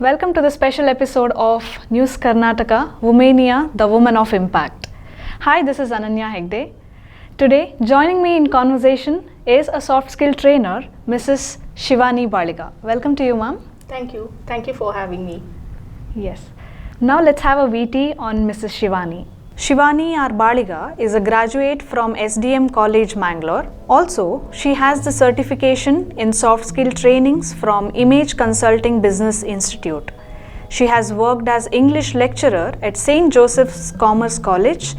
Welcome to the special episode of News Karnataka, Womenia, the Woman of Impact. Hi, this is Ananya Hegde. Today, joining me in conversation is a soft skill trainer, Mrs. Shivani Baliga. Welcome to you, ma'am. Thank you. Thank you for having me. Yes. Now let's have a VT on Mrs. Shivani. Shivani R. Baliga is a graduate from SDM College, Mangalore. Also, she has the certification in soft skill trainings from Image Consulting Business Institute. She has worked as English lecturer at St. Joseph's Commerce College,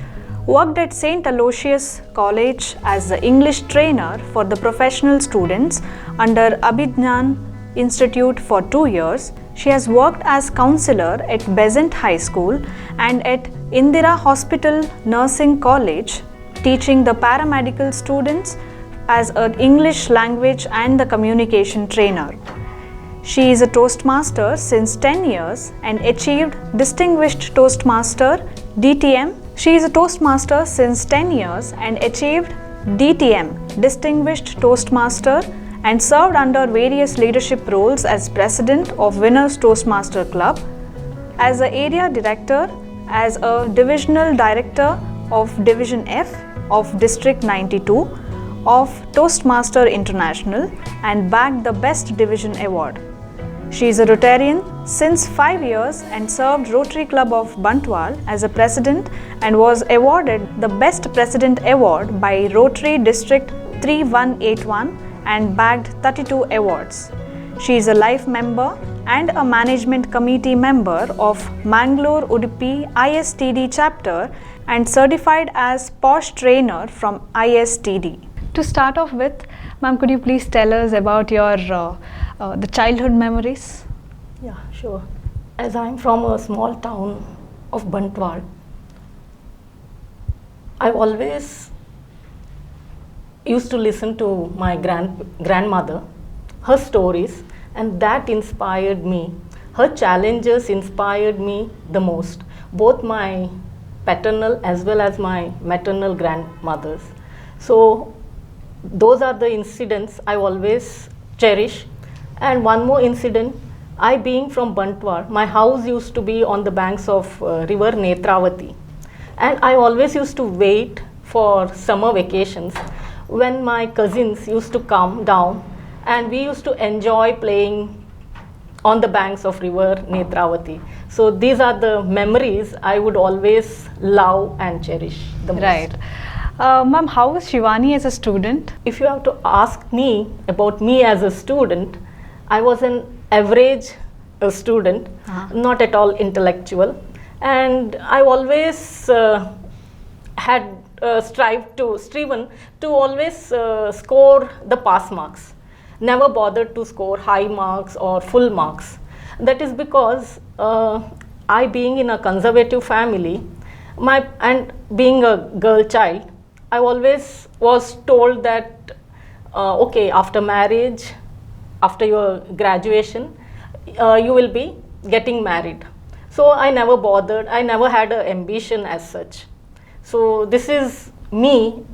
worked at St. Aloysius College as the English trainer for the professional students under Abhijnan Institute for 2 years. She has worked as counselor at Besant High School and at Indira Hospital Nursing College, teaching the paramedical students as an English language and the communication trainer. She is a Toastmaster since 10 years and achieved Distinguished Toastmaster DTM. She is a Toastmaster since 10 years and achieved DTM, Distinguished Toastmaster, and served under various leadership roles as President of Winners Toastmaster Club, as an Area Director, as a Divisional Director of Division F of District 92 of Toastmaster International and bagged the Best Division Award. She is a Rotarian since 5 years and served Rotary Club of Bantwal as a President and was awarded the Best President Award by Rotary District 3181 and bagged 32 awards. She is a life member and a management committee member of Mangalore Udupi ISTD chapter and certified as POSH trainer from ISTD. To start off with, ma'am, could you please tell us about your the childhood memories? Yeah, sure. As I'm from a small town of Bantwal, I always used to listen to my grandmother, her stories, and that inspired me. Her challenges inspired me the most, both my paternal as well as my maternal grandmothers. So those are the incidents I always cherish. And one more incident, I being from Bantwal, my house used to be on the banks of river Netravati, and I always used to wait for summer vacations when my cousins used to come down and we used to enjoy playing on the banks of river Netravati. So these are the memories I would always love and cherish the most. Right. Ma'am, how was Shivani as a student? If you have to ask me about me as a student, I was an average student, not at all intellectual, and I always had striven to always score the pass marks. Never bothered to score high marks or full marks. That is because I, being in a conservative family, and being a girl child, I always was told that okay, after marriage, after your graduation, you will be getting married. So I never bothered. I never had an ambition as such. So this is me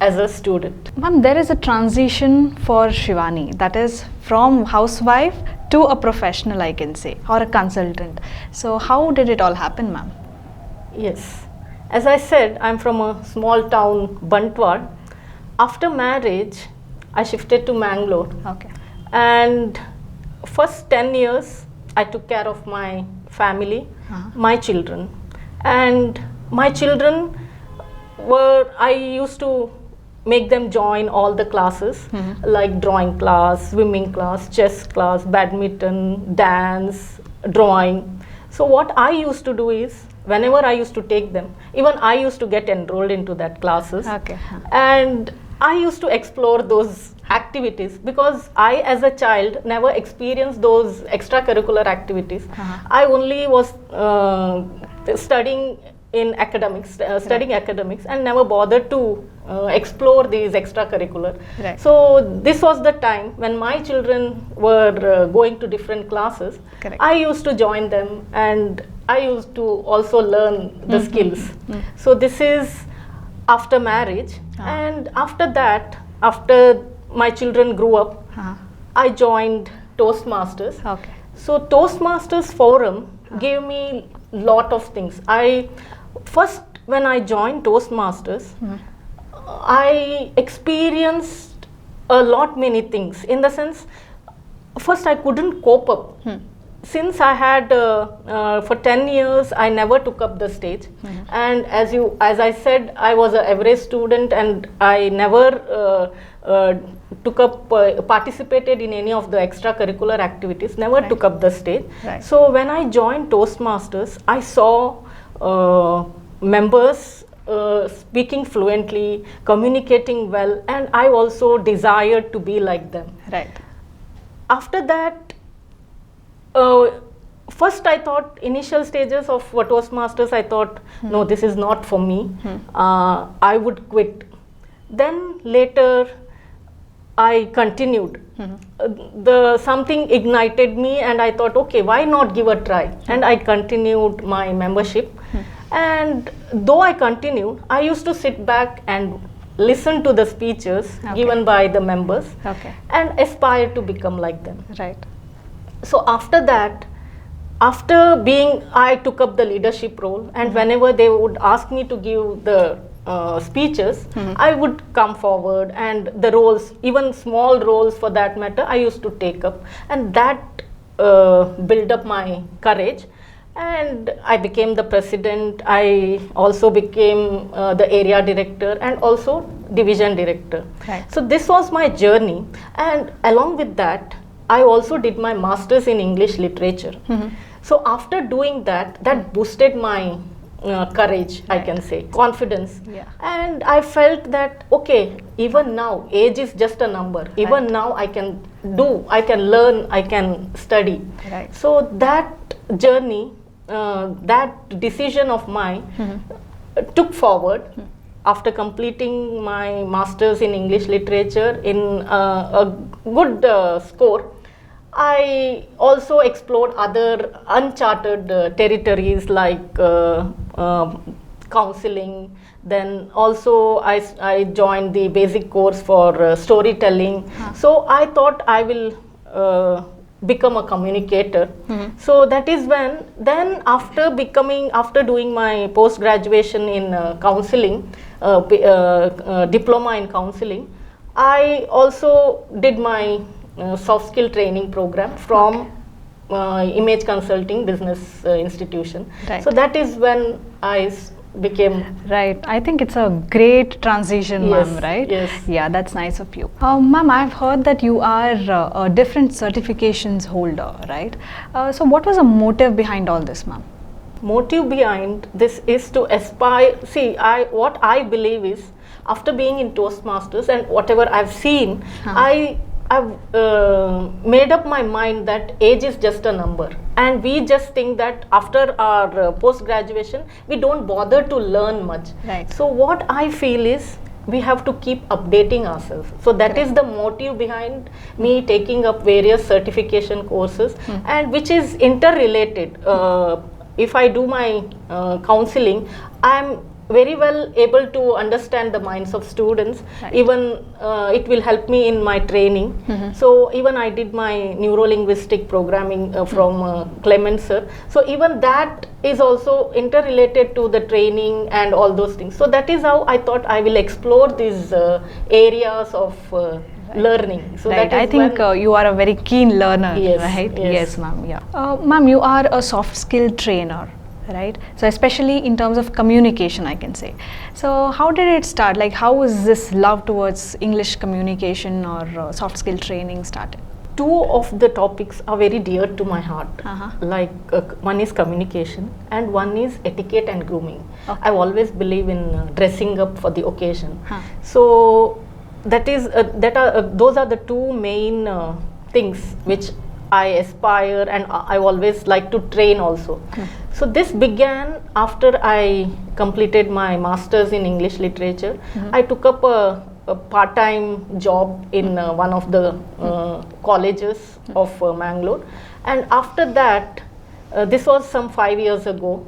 as a student. Ma'am, there is a transition for Shivani, that is from housewife to a professional, I can say, or a consultant. So how did it all happen, ma'am? Yes. As I said, I'm from a small town, Bantwal. After marriage, I shifted to Mangalore. Okay. And first 10 years, I took care of my family, my children. And my children I used to make them join all the classes, like drawing class, swimming class, chess class, badminton, dance, drawing. So what I used to do is, whenever I used to take them, even I used to get enrolled into that classes. Okay. And I used to explore those activities because I, as a child, never experienced those extracurricular activities. I only was studying in academics, studying academics, and never bothered to explore these extracurricular. Right. So this was the time when my children were going to different classes. Correct. I used to join them and I used to also learn the skills. So this is after marriage, and after that, after my children grew up, I joined Toastmasters. Okay. So Toastmasters forum gave me lot of things. First when I joined Toastmasters, I experienced a lot many things. In the sense, first I couldn't cope up. Since I had for 10 years I never took up the stage, and as I said, I was an average student and I never participated in any of the extracurricular activities, never took up the stage. So when I joined Toastmasters, I saw members speaking fluently, communicating well, and I also desired to be like them. After that, first I thought, initial stages of Toastmasters, I thought, no, this is not for me. I would quit. Then later I continued. Something ignited me and I thought, okay, why not give a try? And I continued my membership. And though I continued, I used to sit back and listen to the speeches given by the members and aspire to become like them. So after that, I took up the leadership role, and whenever they would ask me to give the speeches, I would come forward, and the roles, even small roles for that matter, I used to take up, and that built up my courage. And I became the president. I also became the area director and also division director. So this was my journey, and along with that, I also did my master's in English literature. So after doing that, that boosted my courage, I can say, confidence. And I felt that, okay, even now, age is just a number. Even now I can learn, I can study. So that journey, that decision of mine took forward. After completing my master's in English literature in a good score, I also explored other uncharted territories like counseling. Then also I joined the basic course for storytelling. So I thought I will become a communicator. So that is when, then after doing my post graduation in counseling, diploma in counseling, I also did my soft skill training program from Image Consulting Business Institution. So that is when I became. I think it's a great transition, ma'am, right? Yeah, that's nice of you. Ma'am, I've heard that you are a different certifications holder, right? So what was the motive behind all this, ma'am? Motive behind this is to aspire. See, what I believe is, after being in Toastmasters and whatever I've seen, I've made up my mind that age is just a number, and we just think that after our post graduation we don't bother to learn much. So what I feel is, we have to keep updating ourselves. So that is the motive behind me taking up various certification courses, and which is interrelated. If I do my counseling, I'm very well able to understand the minds of students. Even it will help me in my training. So even I did my neuro-linguistic programming from Clement sir. So even that is also interrelated to the training and all those things. So that is how I thought I will explore these areas of learning. So that is I think you are a very keen learner, right? Yes, ma'am. Yeah, ma'am, you are a soft skill trainer, right? So especially in terms of communication, I can say. So how did it start? Like, how was this love towards English communication or soft skill training started? Two of the topics are very dear to my heart. Like one is communication and one is etiquette and grooming. I always believe in dressing up for the occasion. So that is those are the two main things which I aspire, and I always like to train also. So this began after I completed my master's in English literature. I took up a part-time job in one of the colleges of Mangalore, and after that, this was some 5 years ago,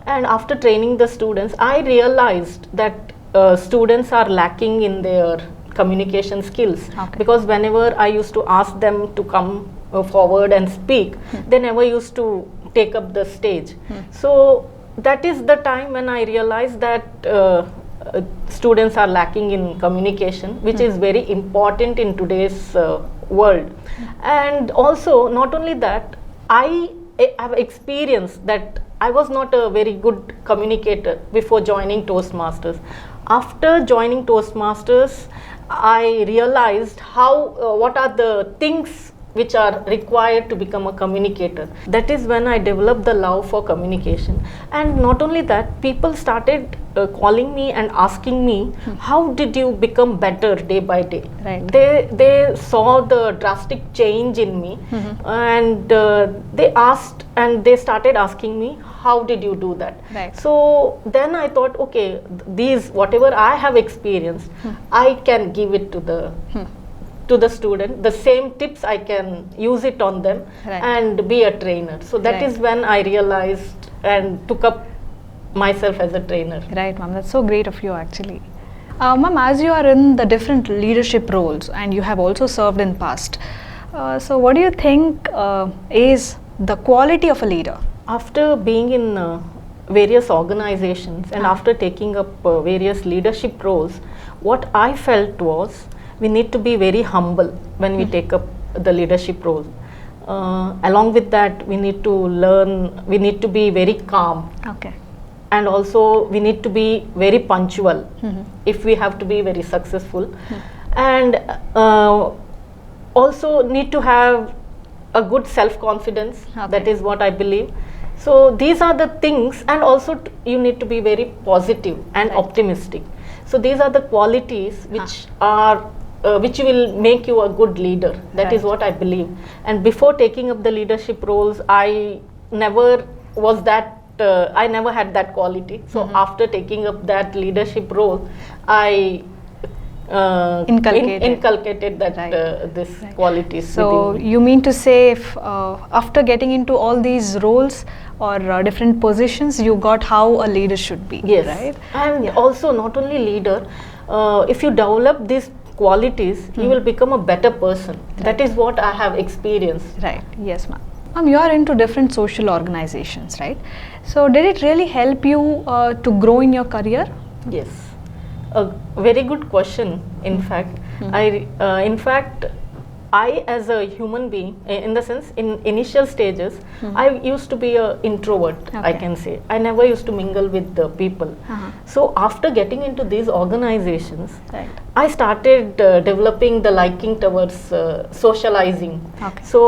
and after training the students, I realized that students are lacking in their communication skills, because whenever I used to ask them to come forward and speak. They never used to take up the stage. So that is the time when I realized that students are lacking in communication, which is very important in today's world. And also, not only that, I have experienced that I was not a very good communicator before joining Toastmasters. After joining Toastmasters, I realized how what are the things which are required to become a communicator. That is when I developed the love for communication. And not only that, people started calling me and asking me, how did you become better day by day? Right. They saw the drastic change in me, and they asked and they started asking me, how did you do that? Right. So then I thought, okay, these whatever I have experienced, I can give it to the student. The same tips I can use it on them, Right. and be a trainer. So that Right. is when I realized and took up myself as a trainer. Right, ma'am. That's so great of you, actually. Ma'am, as you are in the different leadership roles and you have also served in past, so what do you think is the quality of a leader? After being in various organizations and after taking up various leadership roles, what I felt was we need to be very humble when we take up the leadership role. Along with that, we need to learn, we need to be very calm. Okay. And also we need to be very punctual if we have to be very successful. And also need to have a good self-confidence. Okay. That is what I believe. So these are the things, and also you need to be very positive and Right. optimistic. So these are the qualities which are which will make you a good leader. That is Right. what I believe. And before taking up the leadership roles, I never was that I never had that quality. So after taking up that leadership role, I inculcated that Right. this qualities. So within me. you mean to say, if after getting into all these roles or different positions, you got how a leader should be, Yes. right? And also not only leader, if you develop these qualities, you will become a better person. That is what I have experienced. Right. Yes, ma'am. Ma'am, you are into different social organizations, right? So did it really help you to grow in your career? Yes, a very good question. In fact, I as a human being, in the sense, in initial stages, I used to be an introvert. I Okay. can say I never used to mingle with the people. So after getting into these organizations, Right. I started developing the liking towards socializing. Okay. So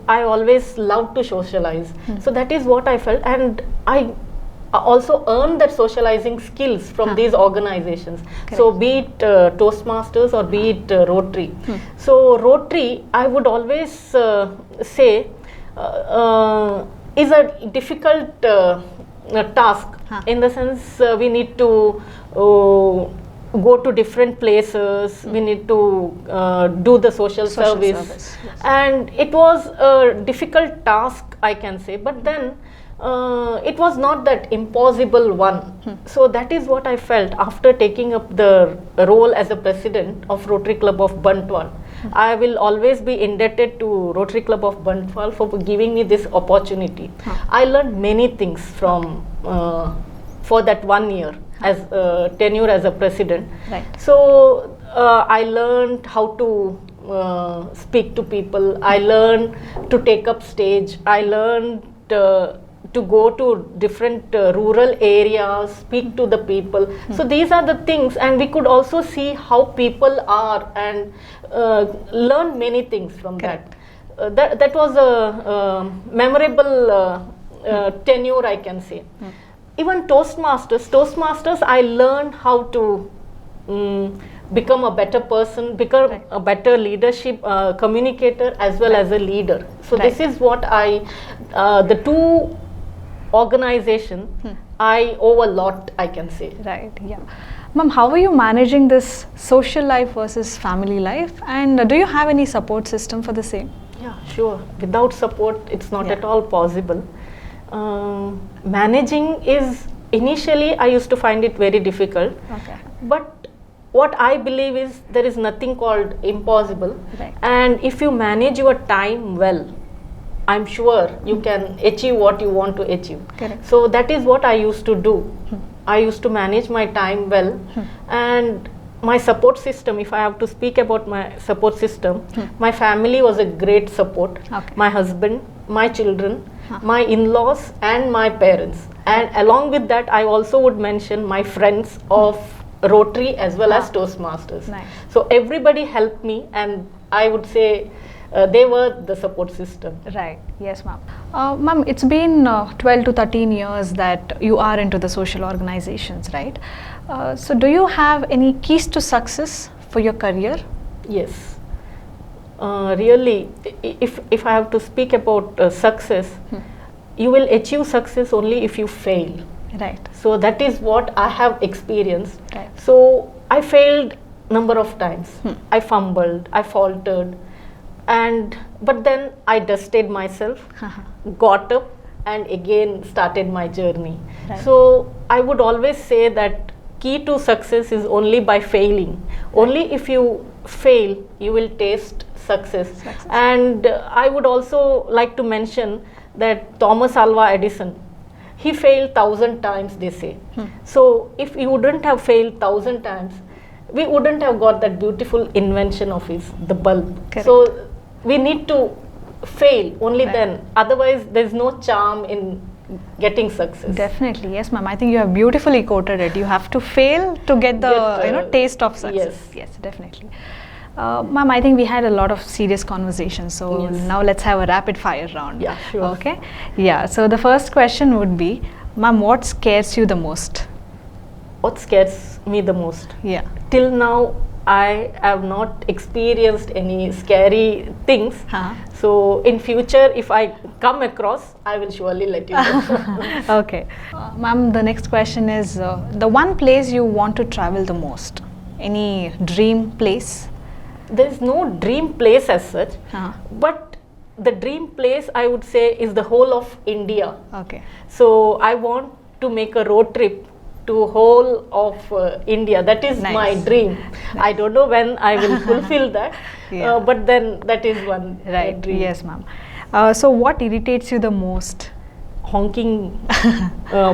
I always loved to socialize. So that is what I felt, and I also earned that socializing skills from these organizations. So be it Toastmasters or be it Rotary. So Rotary, I would always say is a difficult task, in the sense we need to go to different places, we need to do the social service. Yes. And it was a difficult task, I can say, but then it was not that impossible one. So that is what I felt after taking up the role as a president of Rotary Club of Bantwal. I will always be indebted to Rotary Club of Bantwal for giving me this opportunity. I learned many things from for that 1 year as tenure as a president. Right. So I learned how to speak to people. I learned to take up stage. I learned to go to different rural areas, speak to the people. So these are the things, and we could also see how people are and learn many things from Correct. that. That was a memorable tenure, I can say. Even Toastmasters, I learned how to become a better person, become Right. a better leadership communicator as well as a leader. So Right. this is what the two organization, I owe a lot, I can say. Right, yeah. Ma'am, how are you managing this social life versus family life? And do you have any support system for the same? Yeah, sure. Without support, it's not Yeah. at all possible. Managing is, initially I used to find it very difficult, Okay. but what I believe is there is nothing called impossible. Right. And if you manage your time well, I'm sure you can achieve what you want to achieve. Correct. So that is what I used to do. I used to manage my time well. And my support system, if I have to speak about my support system, my family was a great support. Okay. My husband, my children, my in-laws and my parents. And along with that, I also would mention my friends of Rotary as well as Toastmasters. Nice. So everybody helped me, and I would say they were the support system. Right. Yes, ma'am. Ma'am, it's been 12 to 13 years that you are into the social organizations, right? So do you have any keys to success for your career? Yes. Really, if I have to speak about success, you will achieve success only if you fail. Right. So that is what I have experienced. Right. So I failed number of times. I fumbled, I faltered, but then I dusted myself, got up, and again started my journey. Right. So I would always say that key to success is only by failing. Only if you fail, you will taste success. And I would also like to mention that Thomas Alva Edison, he failed 1,000 times, they say. So if he wouldn't have failed 1,000 times, we wouldn't have got that beautiful invention of his, the bulb. Correct. So we need to fail only Right. then. Otherwise, there's no charm in getting success. Definitely, yes, ma'am. I think you have beautifully quoted it. You have to fail to get the taste of success. Yes. Yes, definitely. Ma'am, I think we had a lot of serious conversations. So Yes. now let's have a rapid fire round. Yeah, sure. Okay. Yeah. So the first question would be, ma'am, what scares you the most? What scares me the most? Yeah. Till now, I have not experienced any scary things. So in future, if I come across, I will surely let you know. Okay. Ma'am, the next question is the one place you want to travel the most. Any dream place? There is no dream place as such, but the dream place I would say is the whole of India. Okay. So I want to make a road trip to whole of India. That is Nice. my dream. I don't know when I will fulfill that, Yeah. but then that is one Right. dream. Yes, ma'am. So what irritates you the most? Honking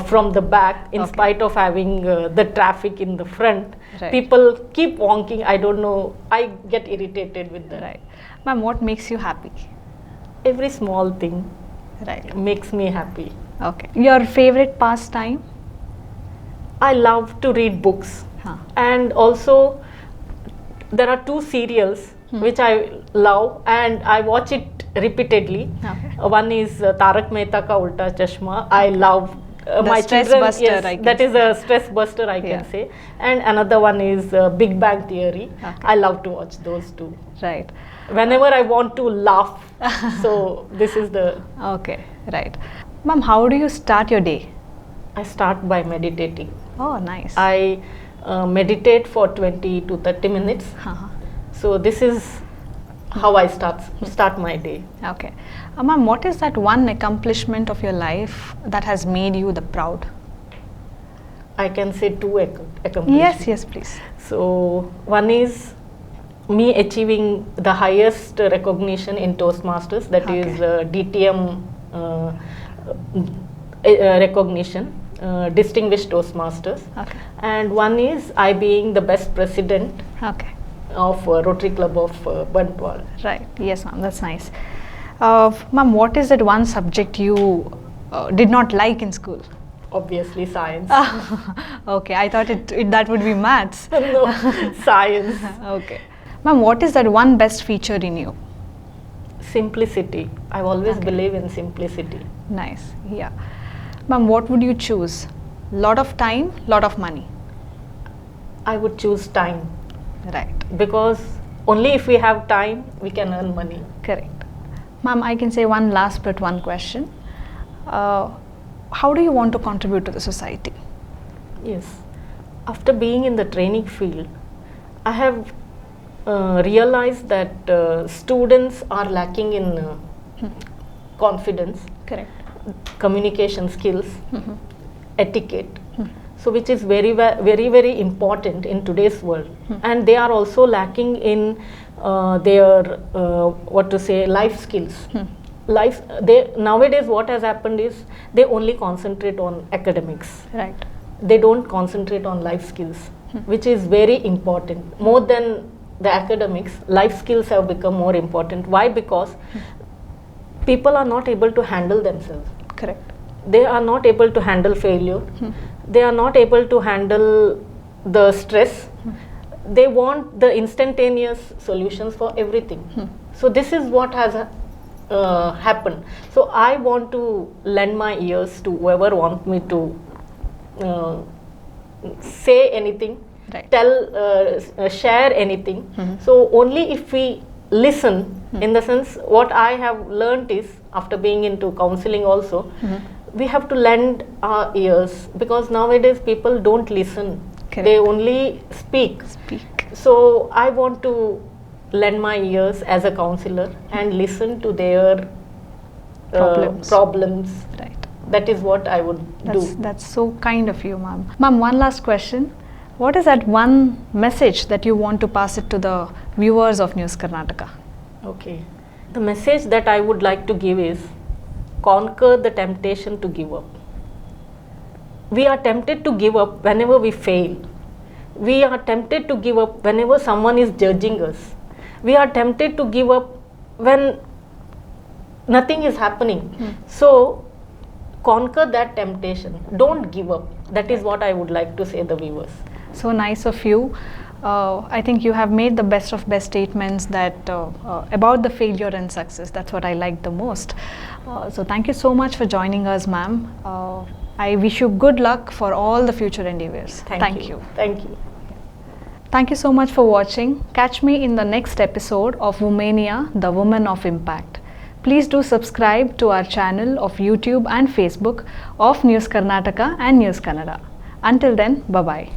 from the back in Okay. spite of having the traffic in the front. Right. People keep honking. I don't know. I get irritated with that. Right. Ma'am, what makes you happy? Every small thing Right. makes me happy. Okay. Your favorite pastime? I love to read books, Huh. and also there are two serials which I love and I watch it repeatedly. Okay. One is Tarak Mehta Ka Ulta Chashma. I love my stress children. buster, Yes, I can that is say. a stress buster, I can Yeah. say. And another one is Big Bang Theory. Okay. I love to watch those two. Right. Whenever I want to laugh, so this is the. Okay. Right. Ma'am, how do you start your day? I start by meditating. Oh, nice. I meditate for 20 to 30 minutes. Uh-huh. So this is how I start my day. Okay. Ma'am, what is that one accomplishment of your life that has made you the proud? I can say two accomplishments. Yes, please. So one is me achieving the highest recognition in Toastmasters, that Okay. is DTM recognition, Distinguished Toastmasters. Okay. And one is I being the best president Okay. of Rotary Club of Bantwal. Right. Yes, ma'am. That's nice. Ma'am, what is that one subject you did not like in school? Obviously science. Okay. I thought that would be maths. No, science. Okay. Ma'am, what is that one best feature in you? Simplicity. I always Okay. believe in simplicity. Nice. Yeah. Ma'am, what would you choose? Lot of time, lot of money. I would choose time, Right. because only if we have time we can earn money. Correct. Ma'am, I can say one last but one question. How do you want to contribute to the society? Yes. After being in the training field, I have realized that students are lacking in confidence, Correct. communication skills, etiquette, so which is very important in today's world. And they are also lacking in their life skills. Nowadays what has happened is they only concentrate on academics. Right. They don't concentrate on life skills, which is very important. More than the academics, life skills have become more important. Why? Because people are not able to handle themselves. Correct. They are not able to handle failure. They are not able to handle the stress. They want the instantaneous solutions for everything. So this is what has happened. So I want to lend my ears to whoever wants me to say anything, Right. tell, share anything. So only if we listen, in the sense what I have learned is, after being into counseling also, we have to lend our ears, because nowadays people don't listen. Correct. They only speak. So I want to lend my ears as a counselor and listen to their problems. Right. That is what I would do. That's so kind of you, ma'am. Ma'am, one last question. What is that one message that you want to pass it to the viewers of News Karnataka? Okay. The message that I would like to give is, conquer the temptation to give up. We are tempted to give up whenever we fail. We are tempted to give up whenever someone is judging us. We are tempted to give up when nothing is happening. So conquer that temptation. Don't give up. That is what I would like to say to the viewers. So nice of you. I think you have made the best of best statements that about the failure and success. That's what I like the most. So thank you so much for joining us, ma'am. I wish you good luck for all the future endeavors. Thank you. Thank you. Thank you so much for watching. Catch me in the next episode of Womenia, the Woman of Impact. Please do subscribe to our channel of YouTube and Facebook of News Karnataka and News Kannada. Until then, bye-bye.